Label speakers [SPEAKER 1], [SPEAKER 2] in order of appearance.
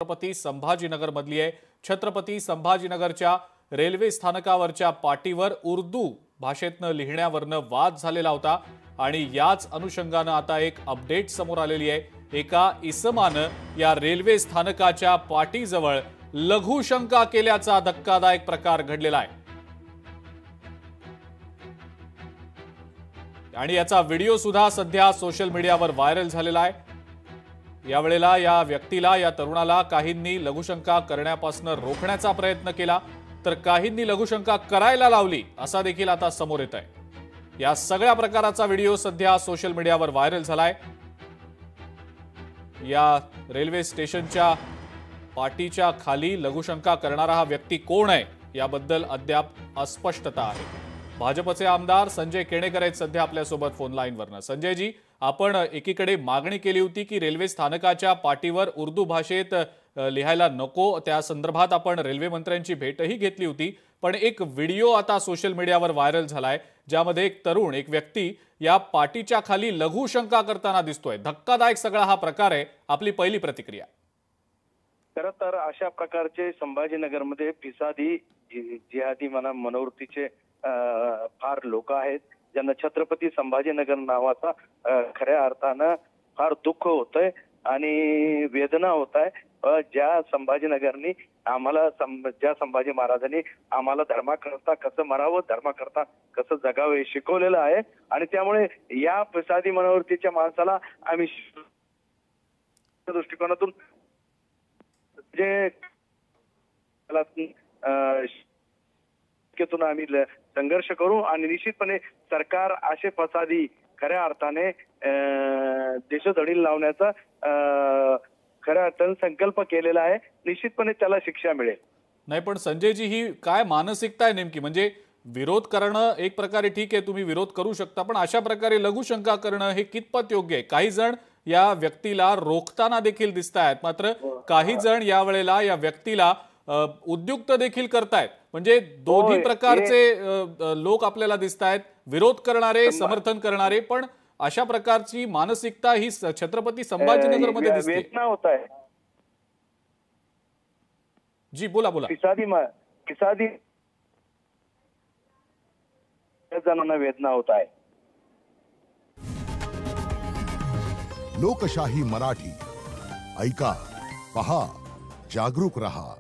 [SPEAKER 1] छत्रपती संभाजीनगर मधली आहे। छत्रपती संभाजीनगरच्या रेल्वे स्थानकावरच्या पाटीवर उर्दू भाषेतनं लिहिण्यावरनं वाद झालेला होता आणि याच अनुषंगानं आता एक अपडेट समोर आलेली आहे। एका इसमानं या रेल्वे स्थानकाच्या पाटीजवळ लघुशंका केल्याचा धक्कादायक प्रकार घडलेला आहे आणि याचा व्हिडिओ सुद्धा सध्या सोशल मीडियावर व्हायरल झालेला आहे। यावेळेला या व्यक्तीला, या तरुणाला काहींनी लघुशंका करण्यापासून रोखण्याचा प्रयत्न केला तर काहींनी लघुशंका करायला लावली असा देखील आता समोर येत आहे। या सगळ्या प्रकाराचा व्हिडिओ सध्या सोशल मीडियावर व्हायरल झालाय। या रेल्वे स्टेशनच्या पाटीच्या खाली लघुशंका करणारा हा व्यक्ती कोण आहे याबद्दल अद्याप अस्पष्टता आहे। भाजपचे आमदार संजय केणेकर आहेत सध्या आपल्यासोबत फोन लाईनवरनं। संजयजी, आपण एकीकडे मागणी केली होती की रेल्वे स्थानकाच्या पाटीवर उर्दू भाषेत लिहायला नको, त्या संदर्भात आपण रेल्वे मंत्र्यांची भेटही घेतली होती, पण एक व्हिडिओ आता सोशल मीडियावर व्हायरल झालाय ज्यामध्ये एक तरुण, एक व्यक्ती या पाटीच्या खाली लघुशंका करताना दिसतोय। धक्कादायक सगळा हा प्रकार आहे, आपली पहिली प्रतिक्रिया।
[SPEAKER 2] खरं तर अशा प्रकारचे संभाजीनगरमध्ये फिसादी जिहादी मनोवृत्तीचे फार लोक आहेत ज्यांना छत्रपती संभाजीनगर नावाचा खऱ्या अर्थानं फार दुःख होतंय आणि वेदना होत आहे। ज्या संभाजीनगरनी आम्हाला, ज्या संभाजी महाराजांनी आम्हाला धर्माकरता कसं मरावं, धर्माकरता कसं जगावं हे शिकवलेलं आहे आणि त्यामुळे या फिसादी मनोवृत्तीच्या माणसाला आम्ही दृष्टिकोनातून जे आम्ही संघर्ष करू आणि निश्चितपणे सरकार असे फसादी खऱ्या अर्थाने देशोधडीला लावण्याचा खऱ्या अर्थाने संकल्प केलेला आहे। निश्चितपणे त्याला शिक्षा मिळेल।
[SPEAKER 1] नाही, पण संजयजी, ही काय मानसिकता आहे नेमकी? म्हणजे विरोध करणं एक प्रकारे ठीक आहे, तुम्ही विरोध करू शकता, पण अशा प्रकारे लघुशंका करणं हे कितपत योग्य आहे? काही जण या व्यक्तीला रोखताना देखील दिसतायत, मात्र काही जण यावेळेला या व्यक्तीला उद्युक्त देखील करतायत। म्हणजे दोन्ही प्रकारचे लोक आपल्याला दिसतायत, विरोध करणारे, समर्थन करणारे, पण अशा प्रकारची मानसिकता ही छत्रपती संभाजीनगर मध्ये दिसते।
[SPEAKER 2] वेदना होत आहे
[SPEAKER 1] जी, बोला बोला।
[SPEAKER 2] फिसादी जणांना वेदना होत आहे।
[SPEAKER 3] लोकशाही मराठी ऐका, पहा, जागरूक रहा।